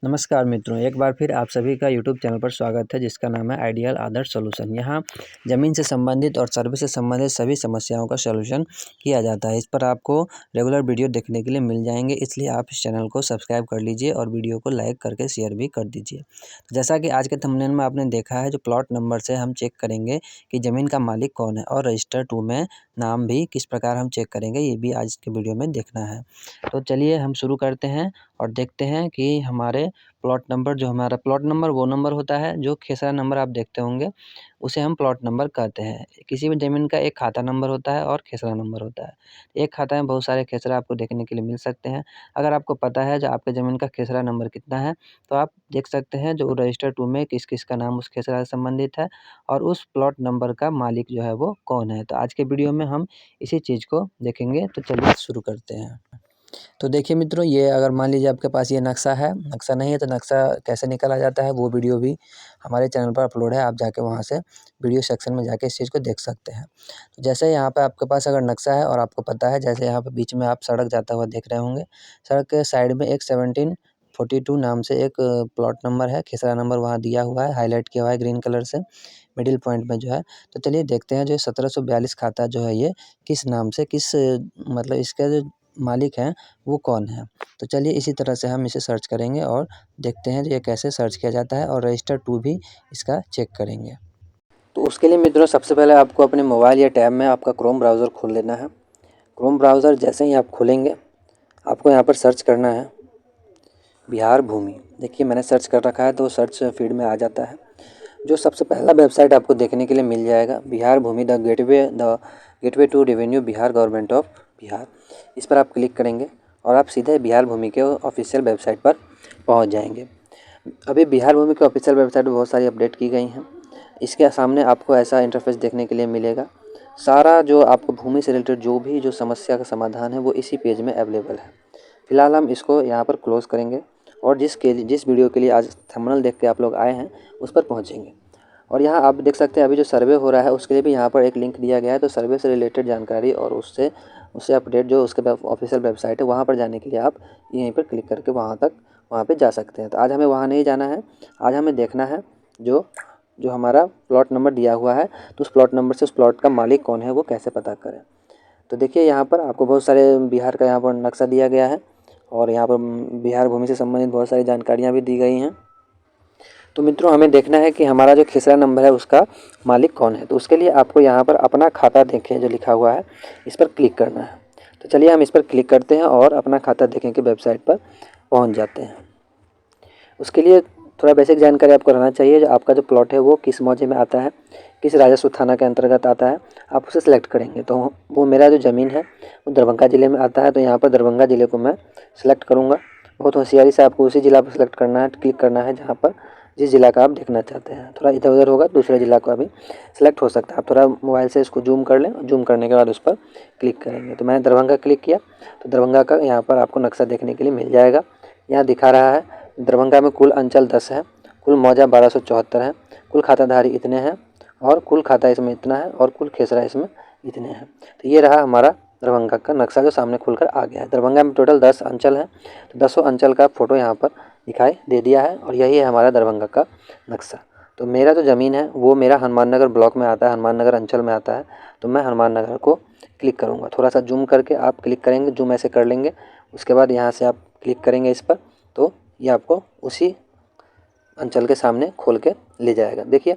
नमस्कार मित्रों, एक बार फिर आप सभी का यूट्यूब चैनल पर स्वागत है जिसका नाम है आइडियल आदर्श सॉल्यूशन। यहाँ ज़मीन से संबंधित और सर्वे से संबंधित सभी समस्याओं का सॉल्यूशन किया जाता है। इस पर आपको रेगुलर वीडियो देखने के लिए मिल जाएंगे, इसलिए आप इस चैनल को सब्सक्राइब कर लीजिए और वीडियो को लाइक करके शेयर भी कर दीजिए। जैसा कि आज के थंबनेल में आपने देखा है, जो प्लॉट नंबर से हम चेक करेंगे कि ज़मीन का मालिक कौन है और रजिस्टर 2 में नाम भी किस प्रकार हम चेक करेंगे, ये भी आज के वीडियो में देखना है। तो चलिए हम शुरू करते हैं और देखते हैं कि हमारे प्लॉट नंबर, जो हमारा प्लॉट नंबर वो नंबर होता है जो खेसरा नंबर आप देखते होंगे, उसे हम प्लॉट नंबर कहते हैं। किसी भी ज़मीन का एक खाता नंबर होता है और खेसरा नंबर होता है। एक खाता में बहुत सारे खेसरा आपको देखने के लिए मिल सकते हैं। अगर आपको पता है जो आपके ज़मीन का खेसरा नंबर कितना है, तो आप देख सकते हैं जो रजिस्टर 2 में किस-किस का नाम उस खेसरा से संबंधित है और उस प्लॉट नंबर का मालिक जो है वो कौन है। तो आज के वीडियो में हम इसी चीज़ को देखेंगे, तो चलिए शुरू करते हैं। तो देखिए मित्रों, ये अगर मान लीजिए आपके पास ये नक्शा है, नक्शा नहीं है तो नक्शा कैसे निकाला जाता है वो वीडियो भी हमारे चैनल पर अपलोड है। आप जाके वहाँ से वीडियो सेक्शन में जाके इस चीज़ को देख सकते हैं। तो जैसे यहाँ पे आपके पास अगर नक्शा है और आपको पता है, जैसे यहाँ पे बीच में आप सड़क जाता हुआ देख रहे होंगे, सड़क के साइड में एक 1742 नाम से एक प्लॉट नंबर है, खेसरा नंबर वहाँ दिया हुआ है, हाईलाइट किया हुआ है ग्रीन कलर से मिडिल पॉइंट में जो है। तो चलिए देखते हैं जो 1742 खाता जो है ये किस नाम से, किस मतलब इसका जो मालिक हैं वो कौन है। तो चलिए इसी तरह से हम इसे सर्च करेंगे और देखते हैं ये कैसे सर्च किया जाता है और रजिस्टर 2 भी इसका चेक करेंगे। तो उसके लिए मित्रों सबसे पहले आपको अपने मोबाइल या टैब में आपका क्रोम ब्राउज़र खोल लेना है। क्रोम ब्राउज़र जैसे ही आप खोलेंगे, आपको यहाँ पर सर्च करना है बिहार भूमि। देखिए मैंने सर्च कर रखा है तो सर्च फीड में आ जाता है। जो सबसे पहला वेबसाइट आपको देखने के लिए मिल जाएगा, Bihar Bhumi the gateway to revenue Bihar government of Bihar. इस पर आप क्लिक करेंगे और आप सीधे बिहार भूमि के ऑफिशियल वेबसाइट पर पहुंच जाएंगे। अभी बिहार भूमि के ऑफिशियल वेबसाइट पर बहुत सारी अपडेट की गई हैं। इसके सामने आपको ऐसा इंटरफेस देखने के लिए मिलेगा। सारा जो आपको भूमि से रिलेटेड जो समस्या का समाधान है वो इसी पेज में अवेलेबल है। फिलहाल हम इसको यहाँ पर क्लोज़ करेंगे और जिस वीडियो के लिए आज थंबनेल देख के आप लोग आए हैं उस पर पहुँचेंगे। और यहाँ आप देख सकते हैं अभी जो सर्वे हो रहा है उसके लिए भी यहाँ पर एक लिंक दिया गया है। तो सर्वे से रिलेटेड जानकारी और उससे अपडेट जो उसके ऑफिशियल वेबसाइट है वहाँ पर जाने के लिए आप यहीं पर क्लिक करके वहाँ पे जा सकते हैं। तो आज हमें वहाँ नहीं जाना है, आज हमें देखना है जो हमारा प्लॉट नंबर दिया हुआ है, तो उस प्लॉट नंबर से उस प्लॉट का मालिक कौन है वो कैसे पता करें। तो देखिए यहाँ पर आपको बहुत सारे बिहार का यहाँ पर नक्शा दिया गया है और यहाँ पर बिहार भूमि से संबंधित बहुत सारी जानकारियाँ भी दी गई हैं। तो मित्रों हमें देखना है कि हमारा जो खेसरा नंबर है उसका मालिक कौन है। तो उसके लिए आपको यहाँ पर अपना खाता देखें जो लिखा हुआ है, इस पर क्लिक करना है। तो चलिए हम इस पर क्लिक करते हैं और अपना खाता देखें की वेबसाइट पर पहुँच जाते हैं। उसके लिए थोड़ा बेसिक जानकारी आपको रहना चाहिए, जो आपका जो प्लॉट है वो किस मौजे में आता है, किस राजस्व थाना के अंतर्गत आता है, आप उसे सेलेक्ट करेंगे। तो वो मेरा जो ज़मीन है वो दरभंगा ज़िले में आता है, तो यहाँ पर दरभंगा ज़िले को मैं सेलेक्ट करूँगा। बहुत होशियारी से आपको उसी ज़िला पर सेलेक्ट करना है, क्लिक करना है जहाँ पर जिस ज़िला का आप देखना चाहते हैं। थोड़ा इधर उधर होगा, दूसरे ज़िला को अभी सेलेक्ट हो सकता है। आप थोड़ा मोबाइल से इसको जूम कर लें, जूम करने के बाद उस पर क्लिक करेंगे। तो मैंने दरभंगा क्लिक किया, तो दरभंगा का यहाँ पर आपको नक्शा देखने के लिए मिल जाएगा। यहाँ दिखा रहा है दरभंगा में कुल अंचल 10 है, कुल मौजा 1274 है, कुल खाताधारी इतने हैं और कुल खाता इसमें इतना है और कुल खेसरा इसमें इतने हैं। तो ये रहा हमारा दरभंगा का नक्शा जो सामने खुलकर आ गया है। दरभंगा में टोटल 10 अंचल हैं, तो 10 अंचल का फ़ोटो यहाँ पर दिखाई दे दिया है और यही है हमारा दरभंगा का नक्शा। तो मेरा जो ज़मीन है वो मेरा हनुमान नगर ब्लॉक में आता है, हनुमान नगर अंचल में आता है। तो मैं हनुमान नगर को क्लिक करूँगा। थोड़ा सा जूम करके आप क्लिक करेंगे, जूम ऐसे कर लेंगे, उसके बाद यहाँ से आप क्लिक करेंगे इस पर, तो ये आपको उसी अंचल के सामने खोल के ले जाएगा। देखिए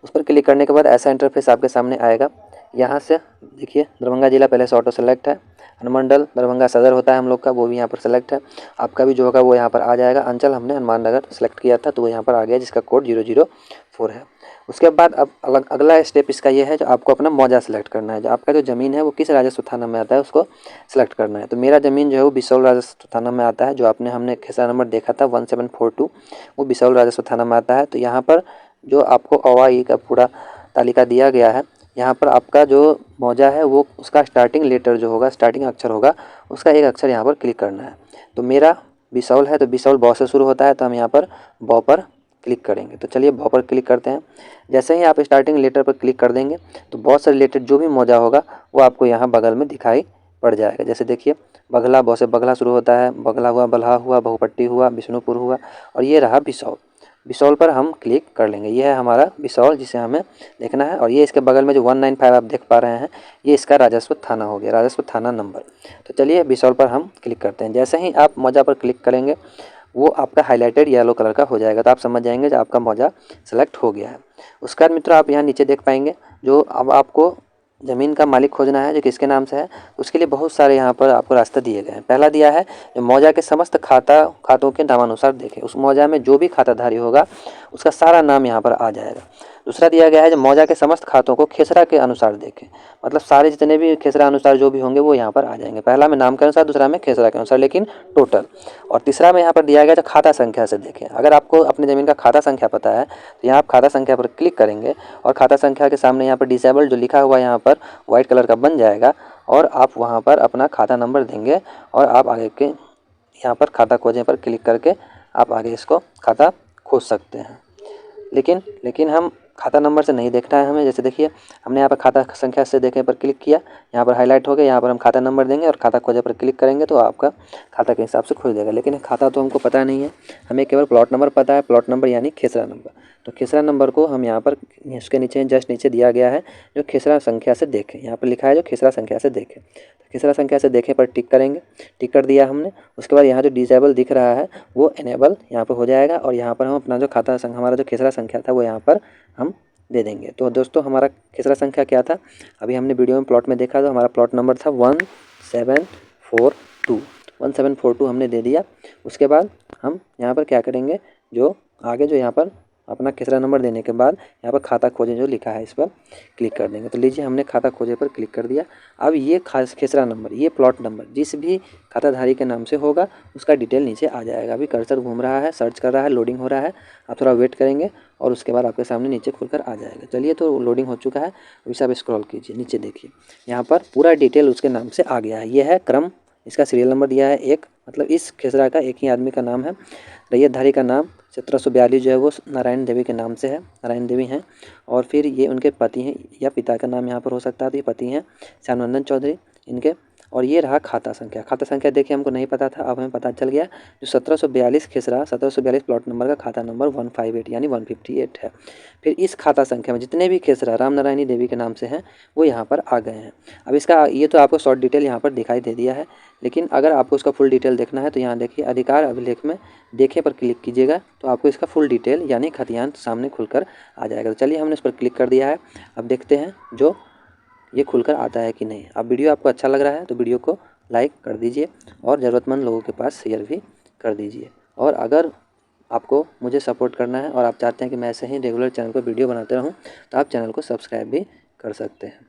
उस पर क्लिक करने के बाद ऐसा इंटरफेस आपके सामने आएगा। यहाँ से देखिए दरभंगा ज़िला पहले से ऑटो सेलेक्ट है, अनुमंडल दरभंगा सदर होता है हम लोग का, वो भी यहाँ पर सेलेक्ट है। आपका भी जो होगा वो यहाँ पर आ जाएगा। अंचल हमने हनुमान नगर सेलेक्ट किया था तो वो यहाँ पर आ गया, जिसका कोड 004 है। उसके बाद अब अगला स्टेप इसका ये है, जो आपको अपना मौजा सेलेक्ट करना है। जो आपका जो ज़मीन है वो किस राजस्व थाना में आता है उसको सेलेक्ट करना है। तो मेरा ज़मीन जो है वो बिसौल राजस्व थाना में आता है। जो हमने खेसरा नंबर देखा था 1742, वो बिसौल राजस्व थाना में आता है। तो यहाँ पर जो आपको अ का पूरा तालिका दिया गया है, यहाँ पर आपका जो मौजा है वो उसका स्टार्टिंग लेटर जो होगा, स्टार्टिंग अक्षर होगा, उसका एक अक्षर यहाँ पर क्लिक करना है। तो मेरा बिसौल है तो बिसौल बौ से शुरू होता है, तो हम यहाँ पर बौ पर क्लिक करेंगे। तो चलिए बौ पर क्लिक करते हैं। जैसे ही आप स्टार्टिंग लेटर पर क्लिक कर देंगे तो बौ से रिलेटेड जो भी मौजा होगा वो आपको यहाँ बगल में दिखाई पड़ जाएगा। जैसे देखिए बघला, ब से बघला शुरू होता है, बघला हुआ, बल्हा हुआ, बहुपट्टी हुआ, विष्णुपुर हुआ, और ये रहा बिसौल। बिसौल पर हम क्लिक कर लेंगे। ये है हमारा बिसौल जिसे हमें देखना है। और ये इसके बगल में जो 195 आप देख पा रहे हैं, ये इसका राजस्व थाना हो गया, राजस्व थाना नंबर। तो चलिए बिसौल पर हम क्लिक करते हैं। जैसे ही आप मौजा पर क्लिक करेंगे वो आपका हाईलाइटेड येलो कलर का हो जाएगा, तो आप समझ जाएंगे जो आपका मौजा सेलेक्ट हो गया है। उसके बाद मित्रों आप यहाँ नीचे देख पाएंगे जो अब आपको ज़मीन का मालिक खोजना है जो किसके नाम से है, उसके लिए बहुत सारे यहाँ पर आपको रास्ते दिए गए हैं। पहला दिया है जो मौजा के समस्त खातों के नामानुसार देखें, उस मौजा में जो भी खाताधारी होगा उसका सारा नाम यहाँ पर आ जाएगा। दूसरा दिया गया है जो मौजा के समस्त खातों को खेसरा के अनुसार देखें, मतलब सारे जितने भी खेसरा अनुसार जो भी होंगे वो यहाँ पर आ जाएंगे। पहला में नाम के अनुसार, दूसरा में खेसरा के अनुसार, लेकिन टोटल। और तीसरा में यहाँ पर दिया गया जो खाता संख्या से देखें। अगर आपको अपनी ज़मीन का खाता संख्या पता है तो यहाँ आप खाता संख्या पर क्लिक करेंगे और खाता संख्या के सामने यहाँ पर डिसेबल जो लिखा हुआ यहाँ पर वाइट कलर का बन जाएगा, और आप वहाँ पर अपना खाता नंबर देंगे और आप आगे के यहाँ पर खाता खोजें पर क्लिक करके आप आगे इसको खाता खोज सकते हैं। लेकिन हम खाता नंबर से नहीं देखना है हमें। जैसे देखिए हमने यहाँ पर खाता संख्या से देखें पर क्लिक किया, यहाँ पर हाईलाइट हो गया, यहाँ पर हम खाता नंबर देंगे और खाता खोजे पर क्लिक करेंगे तो आपका खाता के हिसाब से खुल जाएगा। लेकिन खाता तो हमको पता नहीं है, हमें केवल प्लॉट नंबर पता है, प्लॉट नंबर यानी खेसरा नंबर। तो खेसरा नंबर को हम यहाँ पर इसके नीचे जस्ट नीचे दिया गया है जो खेसरा संख्या से देखें, यहाँ पर लिखा है जो खेसरा संख्या से देखें। तो खेसरा संख्या से देखें पर टिक करेंगे, टिक कर दिया हमने। उसके बाद यहाँ जो डिसेबल दिख रहा है वो इनेबल यहाँ पर हो जाएगा, और यहाँ पर हम अपना जो खाता हमारा जो खेसरा संख्या था वो यहाँ पर हम दे देंगे। तो दोस्तों हमारा खेसरा संख्या क्या था, अभी हमने वीडियो में प्लॉट में देखा तो हमारा प्लॉट नंबर था 1742। 1742 हमने दे दिया। उसके बाद हम यहाँ पर क्या करेंगे, जो आगे जो यहाँ पर अपना खेसरा नंबर देने के बाद यहाँ पर खाता खोजे जो लिखा है इस पर क्लिक कर देंगे। तो लीजिए हमने खाता खोजे पर क्लिक कर दिया। अब ये खेसरा नंबर, ये प्लॉट नंबर जिस भी खाताधारी के नाम से होगा उसका डिटेल नीचे आ जाएगा। अभी कर्सर घूम रहा है, सर्च कर रहा है, लोडिंग हो रहा है, आप थोड़ा वेट करेंगे और उसके बाद आपके सामने नीचे खुलकर आ जाएगा। चलिए तो लोडिंग हो चुका है, अभी से आप स्क्रॉल कीजिए, नीचे देखिए यहाँ पर पूरा डिटेल उसके नाम से आ गया है। ये है क्रम, इसका सीरियल नंबर दिया है 1, मतलब इस खेसरा का एक ही आदमी का नाम है। रैयतधारी का नाम 1742 जो है वो नारायण देवी के नाम से है, नारायण देवी हैं। और फिर ये उनके पति हैं या पिता का नाम यहाँ पर हो सकता है, तो ये पति हैं श्यामनंदन चौधरी इनके। और ये रहा खाता संख्या। खाता संख्या देखिए हमको नहीं पता था, अब हमें पता चल गया जो 1742 खेसरा 1742 प्लॉट नंबर का खाता नंबर 158 यानी 158 है। फिर इस खाता संख्या में जितने भी खेसरा राम नारायणी देवी के नाम से हैं वो यहाँ पर आ गए हैं। अब इसका ये तो आपको शॉर्ट डिटेल यहाँ पर दिखाई दे दिया है, लेकिन अगर आपको उसका फुल डिटेल देखना है तो यहाँ देखिए अधिकार अभिलेख में देखें पर क्लिक कीजिएगा तो आपको इसका फुल डिटेल यानी खतियान सामने खुलकर आ जाएगा। तो चलिए हमने इस पर क्लिक कर दिया है। अब देखते हैं जो ये खुलकर आता है कि नहीं। अब वीडियो आपको अच्छा लग रहा है तो वीडियो को लाइक कर दीजिए और ज़रूरतमंद लोगों के पास शेयर भी कर दीजिए। और अगर आपको मुझे सपोर्ट करना है और आप चाहते हैं कि मैं ऐसे ही रेगुलर चैनल पर वीडियो बनाते रहूं तो आप चैनल को सब्सक्राइब भी कर सकते हैं।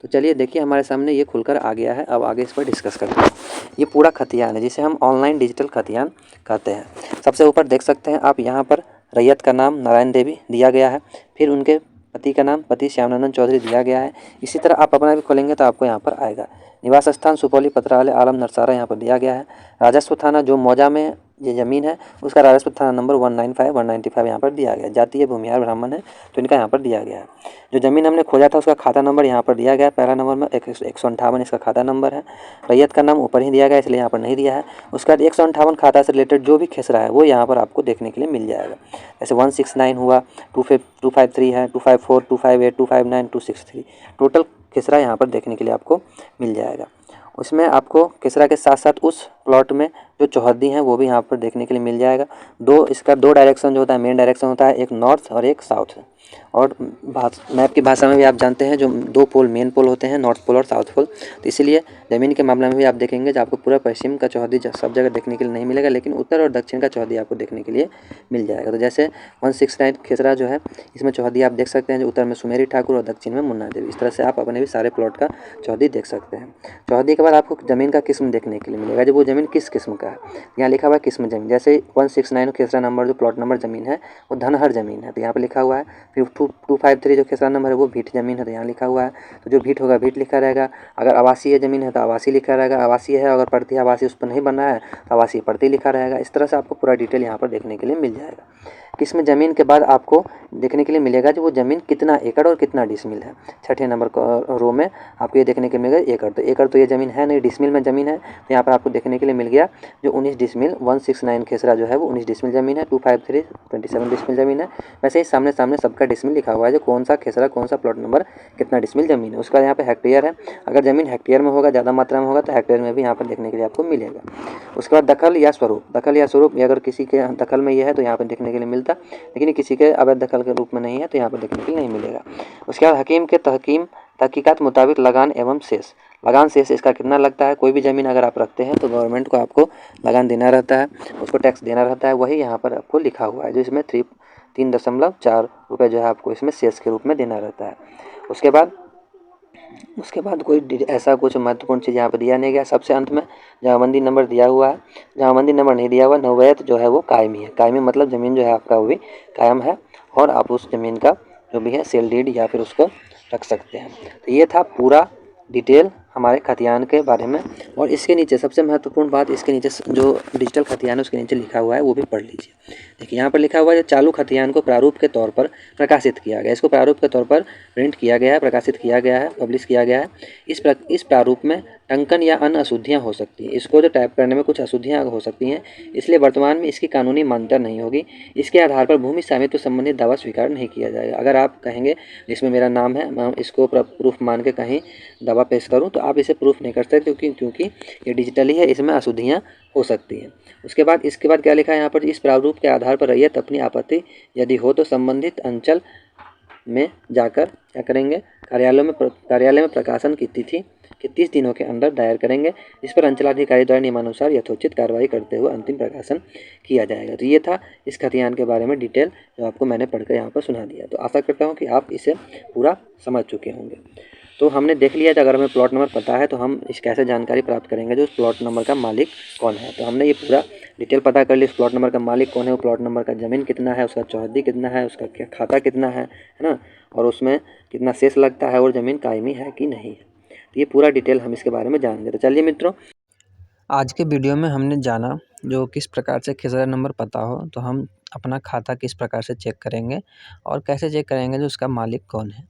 तो चलिए देखिए हमारे सामने ये खुलकर आ गया है। अब आगे इस पर डिस्कस करते हैं। ये पूरा खतियान है जिसे हम ऑनलाइन डिजिटल खतियान कहते हैं। सबसे ऊपर देख सकते हैं आप, यहाँ पर रैयत का नाम नारायण देवी दिया गया है, फिर उनके पति का नाम पति श्यामनंदन चौधरी दिया गया है। इसी तरह आप अपना भी खोलेंगे तो आपको यहाँ पर आएगा। निवास स्थान सुपौली पत्रालय आलम नरसारा यहाँ पर दिया गया है। राजस्व थाना जो मौजा में ये ज़मीन है उसका राजस्व थाना नंबर 195 195 यहाँ पर दिया गया है। जातीय भूमिहार ब्राह्मण है तो इनका यहाँ पर दिया गया है। जो ज़मीन हमने खोजा था उसका खाता नंबर यहाँ पर दिया गया है। पहला नंबर में 158 इसका खाता नंबर है। रैयत का नाम ऊपर ही दिया गया इसलिए यहाँ पर नहीं दिया है। उसके बाद 158 खाता से रिलेटेड जो भी खेसरा है वो यहाँ पर आपको देखने के लिए मिल जाएगा। जैसे 169 हुआ, 253 है, 254, 258, 259, 263 टोटल खेसरा यहाँ पर देखने के लिए आपको मिल जाएगा। उसमें आपको खेसरा के साथ साथ उस प्लॉट में जो चौहद्दी हैं वो भी यहाँ पर देखने के लिए मिल जाएगा। इसका दो डायरेक्शन जो होता है, मेन डायरेक्शन होता है, एक नॉर्थ और एक साउथ। और मैप की भाषा में भी आप जानते हैं जो दो पोल मेन पोल होते हैं, नॉर्थ पोल और साउथ पोल। तो इसीलिए ज़मीन के मामले में भी आप देखेंगे जो आपको पूरा पश्चिम का चौहद्दी सब जगह देखने के लिए नहीं मिलेगा, लेकिन उत्तर और दक्षिण का चौहद्दी आपको देखने के लिए मिल जाएगा। तो जैसे 169 खेसरा जो है इसमें चौहद्दी आप देख सकते हैं जो उत्तर में सुमेरी ठाकुर और दक्षिण में मुन्ना देवी। इस तरह से आप अपने भी सारे प्लॉट का चौहद्दी देख सकते हैं। चौहद्दी के बाद आपको ज़मीन का किस्म देखने के लिए मिलेगा, जब वो ज़मीन किस किस्म का है। यहाँ लिखा हुआ है किस्म ज़मीन। जैसे 169 खेसरा नंबर जो प्लॉट नंबर ज़मीन है वो धनहर ज़मीन है तो यहाँ पर लिखा हुआ है। फिर 253 जो खेसरा नंबर है वो भीट ज़मीन है तो यहाँ लिखा हुआ है। तो जो भीट होगा भीट लिखा रहेगा। अगर आवासीय ज़मीन है तो आवासीय लिखा रहेगा, आवासीय है अगर पड़ती आवासीय उस पर नहीं बना है तो आवासीय पड़ती लिखा रहेगा। इस तरह से आपको पूरा डिटेल यहाँ पर देखने के लिए मिल जाएगा। आपकी इसमें ज़मीन के बाद आपको देखने के लिए मिलेगा जो वो ज़मीन कितना एकड़ और कितना डिसमिल है। छठे नंबर रो में आपको ये देखने के मिलेगा एकड़, तो एकड़ तो ये ज़मीन है नहीं, डिसमिल में ज़मीन है। तो यहाँ पर आपको देखने के लिए मिल गया जो 19 डिसमिल 169 खेसरा जो है वो 19 डिसमिल ज़मीन है, 253 27 डिसमिल ज़मीन है। वैसे ही सामने सामने सबका डिसमिल लिखा हुआ है, जो कौन सा खेसरा कौन सा प्लॉट नंबर कितना डिसमिल ज़मीन है। उसका यहाँ पे हेक्टेयर है, अगर ज़मीन हेक्टेयर में होगा, ज़्यादा मात्रा में होगा तो हेक्टेयर में भी यहाँ पर देखने के लिए आपको मिलेगा। उसके बाद दखल या स्वरूप, दखल या स्वरूप अगर किसी के दखल में ये है तो यहाँ पर देखने के लिए मिलता, लेकिन किसी के अवैध दखल के रूप में नहीं है तो यहाँ पर देखने के लिए नहीं मिलेगा। उसके बाद हकीम के तहकीकात मुताबिक लगान एवं शेष, लगान शेष इसका कितना लगता है। कोई भी ज़मीन अगर आप रखते हैं तो गवर्नमेंट को आपको लगान देना रहता है, उसको टैक्स देना रहता है, वही यहाँ पर आपको लिखा हुआ है, जो इसमें 3.4 रुपये जो है आपको इसमें शेष के रूप में देना रहता है। उसके बाद कोई ऐसा कुछ महत्वपूर्ण चीज़ यहाँ पर दिया नहीं गया। सबसे अंत में जमाबंदी नंबर दिया हुआ है, जमाबंदी नंबर नहीं दिया हुआ, नवैत जो है वो कायमी है। कायमी मतलब ज़मीन जो है आपका वो भी कायम है और आप उस ज़मीन का जो भी है सेल डीड या फिर उसको रख सकते हैं। तो ये था पूरा डिटेल हमारे खतियान के बारे में। और इसके नीचे सबसे महत्वपूर्ण बात, इसके नीचे जो डिजिटल खतियान है उसके नीचे लिखा हुआ है वो भी पढ़ लीजिए। देखिए यहाँ पर लिखा हुआ है चालू खतियान को प्रारूप के तौर पर प्रकाशित किया गया, इसको प्रारूप के तौर पर प्रिंट किया गया है, प्रकाशित किया गया है, पब्लिश किया गया है। इस प्रारूप में टंकन या अन्य अशुद्धियाँ हो सकती हैं, इसको जो टाइप करने में कुछ अशुद्धियाँ हो सकती हैं, इसलिए वर्तमान में इसकी कानूनी मान्यता नहीं होगी। इसके आधार पर भूमि स्वामित्व संबंधित दावा स्वीकार नहीं किया जाएगा। अगर आप कहेंगे इसमें मेरा नाम है, मैं इसको प्रूफ मान के कहीं दावा पेश करूं तो आप इसे प्रूफ नहीं कर सकते क्योंकि ये डिजिटली है, इसमें अशुद्धियाँ हो सकती हैं। इसके बाद क्या लिखा है यहाँ पर, इस प्रारूप के आधार पर रैयत अपनी आपत्ति यदि हो तो संबंधित अंचल में जाकर क्या करेंगे, कार्यालय में प्रकाशन की तिथि के 30 दिनों के अंदर दायर करेंगे। इस पर अंचलाधिकारी द्वारा नियमानुसार यथोचित कार्रवाई करते हुए अंतिम प्रकाशन किया जाएगा। तो ये था इस खतियान के बारे में डिटेल जो आपको मैंने पढ़कर यहाँ पर सुना दिया। तो आशा करता हूँ कि आप इसे पूरा समझ चुके होंगे। तो हमने देख लिया कि अगर हमें प्लॉट नंबर पता है तो हम इस कैसे जानकारी प्राप्त करेंगे जो उस प्लॉट नंबर का मालिक कौन है। तो हमने ये पूरा डिटेल पता कर ली, उस प्लॉट नंबर का मालिक कौन है, वो प्लॉट नंबर का ज़मीन कितना है, उसका चौहद्दी कितना है, उसका क्या खाता कितना है ना, और उसमें कितना शेष लगता है और ज़मीन कायमी है कि नहीं है। तो ये पूरा डिटेल हम इसके बारे में जान गए। तो चलिए मित्रों, आज के वीडियो में हमने जाना जो किस प्रकार से खेसरा नंबर पता हो तो हम अपना खाता किस प्रकार से चेक करेंगे और कैसे चेक करेंगे जो उसका मालिक कौन है।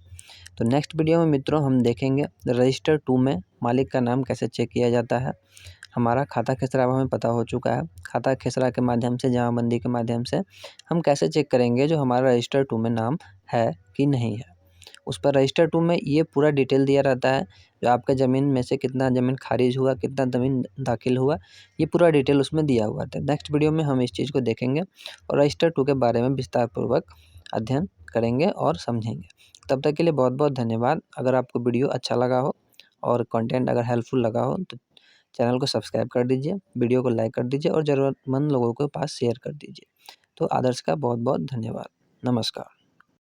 तो नेक्स्ट वीडियो में मित्रों हम देखेंगे रजिस्टर 2 में मालिक का नाम कैसे चेक किया जाता है। हमारा खाता खेसरा अब हमें पता हो चुका है, खाता खेसरा के माध्यम से, जमाबंदी के माध्यम से हम कैसे चेक करेंगे जो हमारा रजिस्टर 2 में नाम है कि नहीं है। उस पर रजिस्टर 2 में ये पूरा डिटेल दिया रहता है, जो आपके ज़मीन में से कितना ज़मीन खारिज हुआ, कितना ज़मीन दाखिल हुआ, ये पूरा डिटेल उसमें दिया हुआ था। नेक्स्ट वीडियो में हम इस चीज़ को देखेंगे और रजिस्टर 2 के बारे में विस्तारपूर्वक अध्ययन करेंगे और समझेंगे। तब तक के लिए बहुत बहुत धन्यवाद। अगर आपको वीडियो अच्छा लगा हो और कंटेंट अगर हेल्पफुल लगा हो तो चैनल को सब्सक्राइब कर दीजिए, वीडियो को लाइक कर दीजिए और ज़रूरतमंद लोगों के पास शेयर कर दीजिए। तो आदर्श का बहुत बहुत धन्यवाद। नमस्कार।